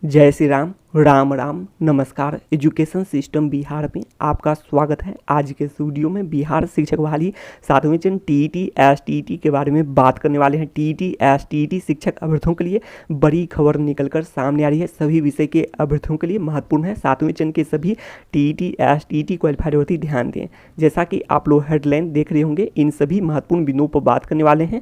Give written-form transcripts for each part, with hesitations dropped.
जय श्री राम, राम राम, नमस्कार। Education system Bihar में आपका स्वागत है। आज के इस वीडियो में बिहार शिक्षक बहाली 7वें चरण टीईटी एसटीईटी के बारे में बात करने वाले हैं। टीईटी एसटीईटी शिक्षक अभ्यर्थियों के लिए बड़ी खबर निकलकर सामने आ रही है। सभी विषय के अभ्यर्थियों के लिए महत्वपूर्ण है। 7वें चरण के सभी टीईटी एसटीईटी क्वालिफाइड अभ्यर्थी ध्यान दें। जैसा कि आप लोग हेडलाइन देख रहे होंगे, इन सभी महत्वपूर्ण बिंदुओं पर बात करने वाले हैं।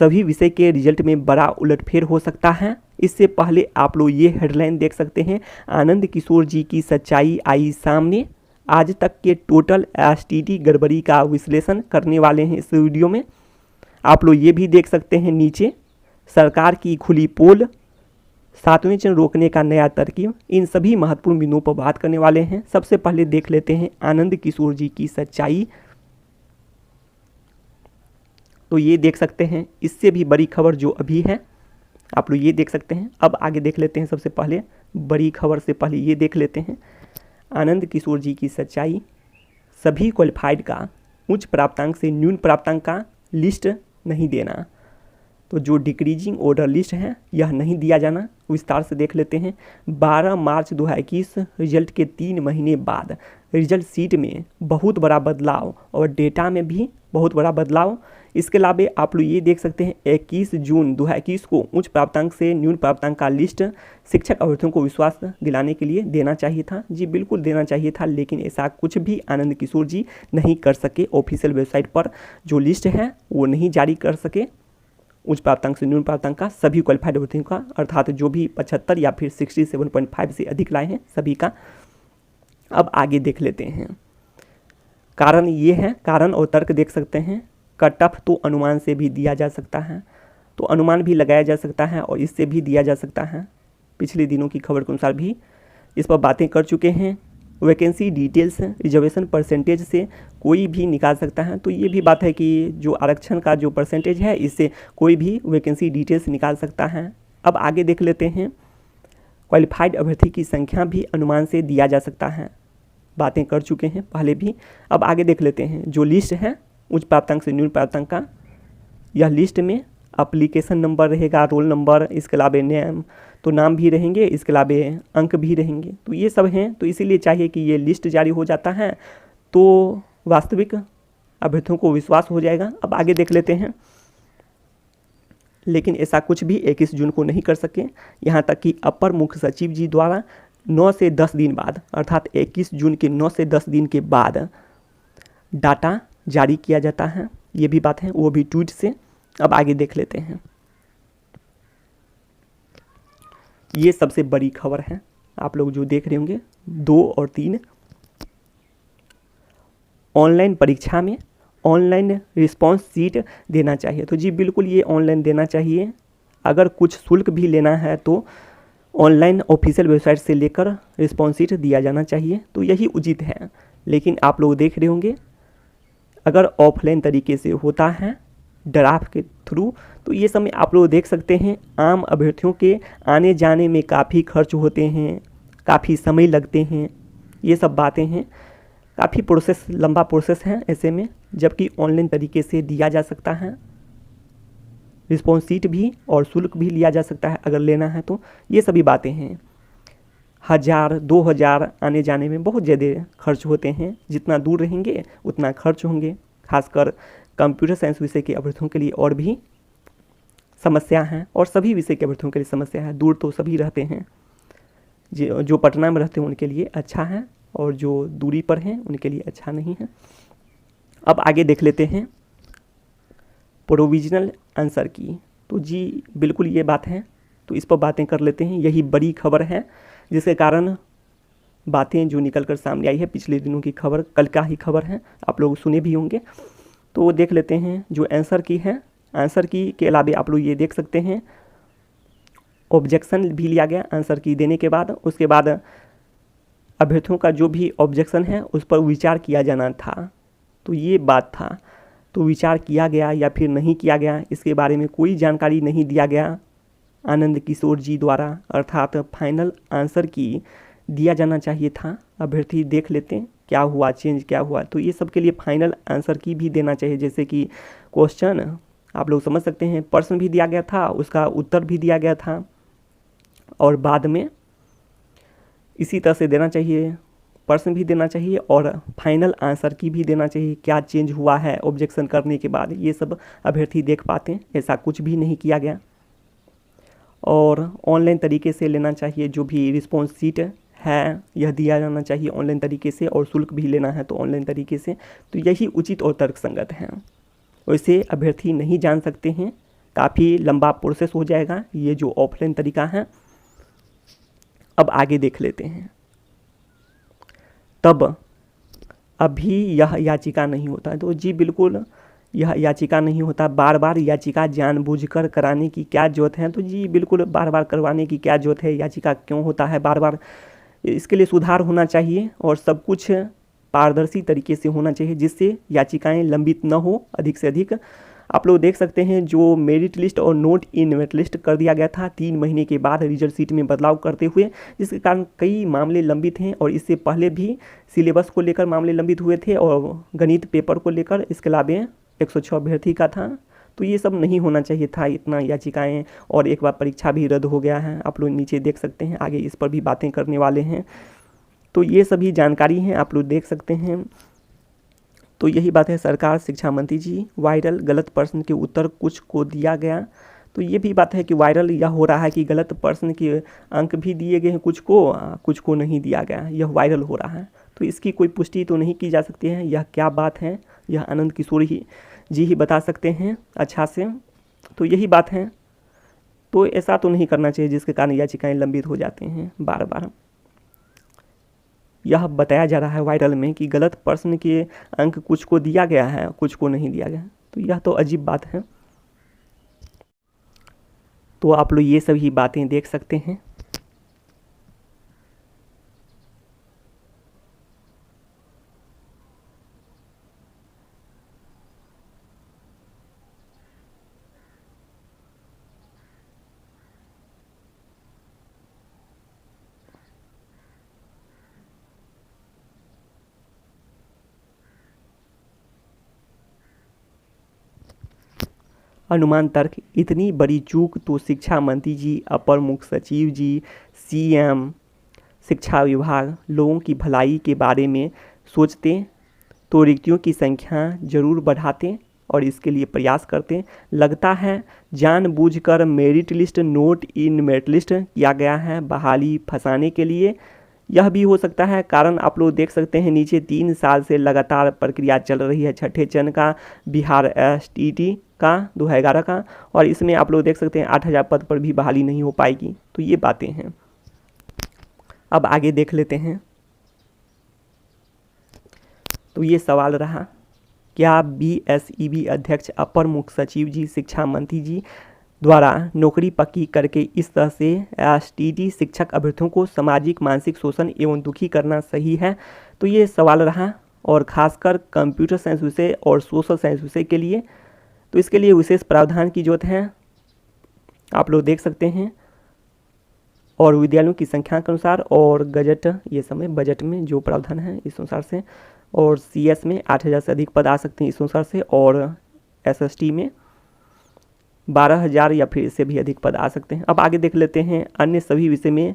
सभी विषय के रिजल्ट में बड़ा उलटफेर हो सकता है। इससे पहले आप लोग ये हेडलाइन देख सकते हैं, आनंद किशोर जी की सच्चाई आई सामने। आज तक के टोटल एसटीईटी गड़बड़ी का विश्लेषण करने वाले हैं इस वीडियो में। आप लोग ये भी देख सकते हैं नीचे, सरकार की खुली पोल, 7वें चरण रोकने का नया तरकीब। इन सभी महत्वपूर्ण बिंदुओं पर बात करने वाले हैं। सबसे पहले देख लेते हैं आनंद किशोर जी की सच्चाई। तो ये देख सकते हैं, इससे भी बड़ी खबर जो अभी है आप लोग ये देख सकते हैं। अब आगे देख लेते हैं। सबसे पहले बड़ी खबर से पहले ये देख लेते हैं, आनंद किशोर जी की सच्चाई। सभी क्वालिफाइड का उच्च प्राप्तांक से न्यून प्राप्तांक का लिस्ट नहीं देना। तो जो डिक्रीजिंग ऑर्डर लिस्ट है यह नहीं दिया जाना। विस्तार से देख लेते हैं। 12 मार्च 2021 रिजल्ट के 3 महीने बाद रिजल्ट सीट में बहुत बड़ा बदलाव और डेटा में भी बहुत बड़ा बदलाव। इसके अलावा आप लोग ये देख सकते हैं, 21 जून 2021 को उच्च प्राप्तांक से न्यून प्राप्तांक का लिस्ट शिक्षक अभ्यर्थियों को विश्वास दिलाने के लिए देना चाहिए था। जी बिल्कुल देना चाहिए था, लेकिन ऐसा कुछ भी आनंद किशोर जी नहीं कर सके। ऑफिशियल वेबसाइट पर जो लिस्ट है वो नहीं जारी कर सके उच्च प्राप्तांक से न्यून प्राप्तांक का सभी क्वालिफाइड अभ्यर्थियों का, अर्थात जो भी 75 या फिर 67.5 से अधिक लाए हैं सभी का। अब आगे देख लेते हैं। कारण ये है, कारण और तर्क देख सकते हैं। कट ऑफ तो अनुमान से भी दिया जा सकता है, तो अनुमान भी लगाया जा सकता है और इससे भी दिया जा सकता है। पिछले दिनों की खबर के अनुसार भी इस पर बातें कर चुके हैं। वैकेंसी डिटेल्स रिजर्वेशन परसेंटेज से कोई भी निकाल सकता है। तो ये भी बात है कि जो आरक्षण का जो परसेंटेज है इससे कोई भी वैकेंसी डिटेल्स निकाल सकता है। अब आगे देख लेते हैं, क्वालिफाइड अभ्यर्थी की संख्या भी अनुमान से दिया जा सकता है। बातें कर चुके हैं पहले भी। अब आगे देख लेते हैं, जो लिस्ट है उच्च प्राप्तांक से न्यून प्राप्तांक का, यह लिस्ट में एप्लीकेशन नंबर रहेगा, रोल नंबर, इसके अलावा नेम, तो नाम भी रहेंगे, इसके अलावा अंक भी रहेंगे। तो ये सब हैं। तो इसीलिए चाहिए कि ये लिस्ट जारी हो जाता है तो वास्तविक अभ्यर्थियों को विश्वास हो जाएगा। अब आगे देख लेते हैं, लेकिन ऐसा कुछ भी 21 जून को नहीं कर सके। यहाँ तक कि अपर मुख्य सचिव जी द्वारा 9 से 10 दिन बाद, अर्थात 21 जून के 9 से 10 दिन के बाद डाटा जारी किया जाता है। ये भी बात है, वो भी ट्वीट से। अब आगे देख लेते हैं, ये सबसे बड़ी खबर है आप लोग जो देख रहे होंगे 2 और 3। ऑनलाइन परीक्षा में ऑनलाइन रिस्पांस शीट देना चाहिए। तो जी बिल्कुल ये ऑनलाइन देना चाहिए। अगर कुछ शुल्क भी लेना है तो ऑनलाइन ऑफिशियल वेबसाइट से लेकर रिस्पांस शीट दिया जाना चाहिए। तो यही उचित है। लेकिन आप लोग देख रहे होंगे, अगर ऑफलाइन तरीके से होता है ड्राफ्ट के थ्रू, तो ये सब में आप लोग देख सकते हैं आम अभ्यर्थियों के आने जाने में काफ़ी खर्च होते हैं, काफ़ी समय लगते हैं। ये सब बातें हैं, काफ़ी प्रोसेस, लंबा प्रोसेस है ऐसे में। जबकि ऑनलाइन तरीके से दिया जा सकता है रिस्पॉन्स शीट भी, और शुल्क भी लिया जा सकता है अगर लेना है तो। ये सभी बातें हैं। 1000 2000 आने जाने में बहुत ज़्यादा खर्च होते हैं। जितना दूर रहेंगे उतना खर्च होंगे। खासकर कंप्यूटर साइंस विषय के अभ्यर्थियों के लिए और भी समस्या है, और सभी विषय के अभ्यर्थियों के लिए समस्या है। दूर तो सभी रहते हैं, जो पटना में रहते हैं उनके लिए अच्छा है, और जो दूरी पर हैं उनके लिए अच्छा नहीं है। अब आगे देख लेते हैं प्रोविजनल आंसर की। तो जी बिल्कुल ये बात है, तो इस पर बातें कर लेते हैं। यही बड़ी खबर है जिसके कारण बातें जो निकल कर सामने आई है। पिछले दिनों की खबर, कल का ही खबर है, आप लोग सुने भी होंगे। तो देख लेते हैं जो आंसर की है। आंसर की के अलावा आप लोग ये देख सकते हैं ऑब्जेक्शन भी लिया गया आंसर की देने के बाद। उसके बाद अभ्यर्थियों का जो भी ऑब्जेक्शन है उस पर विचार किया जाना था। तो ये बात था, तो विचार किया गया या फिर नहीं किया गया इसके बारे में कोई जानकारी नहीं दिया गया आनंद किशोर जी द्वारा, अर्थात फाइनल आंसर की दिया जाना चाहिए था। अभ्यर्थी देख लेते हैं क्या हुआ, चेंज क्या हुआ। तो ये सब के लिए फाइनल आंसर की भी देना चाहिए। जैसे कि क्वेश्चन आप लोग समझ सकते हैं, प्रश्न भी दिया गया था, उसका उत्तर भी दिया गया था, और बाद में इसी तरह से देना चाहिए, प्रश्न भी देना चाहिए और फाइनल आंसर की भी देना चाहिए, क्या चेंज हुआ है ऑब्जेक्शन करने के बाद, ये सब अभ्यर्थी देख पाते हैं। ऐसा कुछ भी नहीं किया गया। और ऑनलाइन तरीके से लेना चाहिए, जो भी रिस्पॉन्स शीट है यह दिया जाना चाहिए ऑनलाइन तरीके से, और शुल्क भी लेना है तो ऑनलाइन तरीके से। तो यही उचित और तर्कसंगत है। वैसे अभ्यर्थी नहीं जान सकते हैं, काफ़ी लंबा प्रोसेस हो जाएगा ये जो ऑफलाइन तरीका है। अब आगे देख लेते हैं। तब अभी यह याचिका नहीं होता है, तो जी बिल्कुल यह याचिका नहीं होता। बार बार याचिका जानबूझकर कराने की क्या जरूरत है, तो जी बिल्कुल बार बार करवाने की क्या जरूरत है, याचिका क्यों होता है बार बार। इसके लिए सुधार होना चाहिए और सब कुछ पारदर्शी तरीके से होना चाहिए, जिससे याचिकाएं लंबित न हो अधिक से अधिक। आप लोग देख सकते हैं जो मेरिट लिस्ट और नोट इन मेरिट लिस्ट कर दिया गया था 3 महीने के बाद रिजल्ट शीट में बदलाव करते हुए, जिसके कारण कई मामले लंबित हैं। और इससे पहले भी सिलेबस को लेकर मामले लंबित हुए थे और गणित पेपर को लेकर, इसके अलावा 106 अभ्यर्थी का था। तो ये सब नहीं होना चाहिए था, इतना याचिकाएं, और एक बार परीक्षा भी रद्द हो गया है। आप लोग नीचे देख सकते हैं, आगे इस पर भी बातें करने वाले हैं। तो ये सभी जानकारी हैं, आप लोग देख सकते हैं। तो यही बात है, सरकार शिक्षा मंत्री जी, वायरल गलत प्रश्न के उत्तर कुछ को दिया गया। तो ये भी बात है कि वायरल यह हो रहा है कि गलत प्रश्न के अंक भी दिए गए हैं, कुछ को नहीं दिया गया, यह वायरल हो रहा है। तो इसकी कोई पुष्टि तो नहीं की जा सकती है, यह क्या बात है यह आनंद किशोर जी ही बता सकते हैं अच्छा से। तो यही बात है। तो ऐसा तो नहीं करना चाहिए जिसके कारण याचिकाएं लंबित हो जाते हैं बार बार। यह बताया जा रहा है वायरल में कि गलत प्रश्न के अंक कुछ को दिया गया है, कुछ को नहीं दिया गया। तो यह तो अजीब बात है। तो आप लोग ये सभी बातें देख सकते हैं। अनुमान तर्क, इतनी बड़ी चूक तो शिक्षा मंत्री जी, अपर मुख्य सचिव जी, सीएम, शिक्षा विभाग लोगों की भलाई के बारे में सोचते तो रिक्तियों की संख्या जरूर बढ़ाते और इसके लिए प्रयास करते। लगता है जानबूझकर merit list note in merit list किया गया है बहाली फंसाने के लिए। यह भी हो सकता है कारण आप लोग देख सकते हैं नीचे 3 साल से लगातार प्रक्रिया चल रही है छठे चरण का बिहार STT का 2011 का, और इसमें आप लोग देख सकते हैं 8000 पद पर भी बहाली नहीं हो पाएगी। तो ये बातें हैं। अब आगे देख लेते हैं। तो ये सवाल रहा, क्या BSEB अध्यक्ष अपर मुख्य सचिव जी, शिक्षा मंत्री जी द्वारा नौकरी पक्की करके इस तरह से STT शिक्षक अभ्यर्थियों को सामाजिक मानसिक शोषण एवं दुखी करना सही है? तो ये सवाल रहा, और खासकर कंप्यूटर साइंस विषय और सोशल साइंस विषय के लिए। तो इसके लिए विशेष प्रावधान की जरूरत है, आप लोग देख सकते हैं। और विद्यालयों की संख्या के अनुसार और गजट, ये समय बजट में जो प्रावधान है इस अनुसार से, और CS में 8000 से अधिक पद आ सकते हैं इस अनुसार से, और SST में 12000 या फिर इससे भी अधिक पद आ सकते हैं। अब आगे देख लेते हैं, अन्य सभी विषय में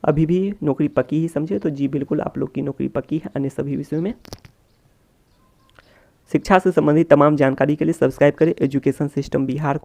अभी भी नौकरी पक्की ही समझे। तो जी बिल्कुल आप लोग की नौकरी पक्की है अन्य सभी विषयों में। शिक्षा से संबंधित तमाम जानकारी के लिए सब्सक्राइब करें एजुकेशन सिस्टम बिहार को।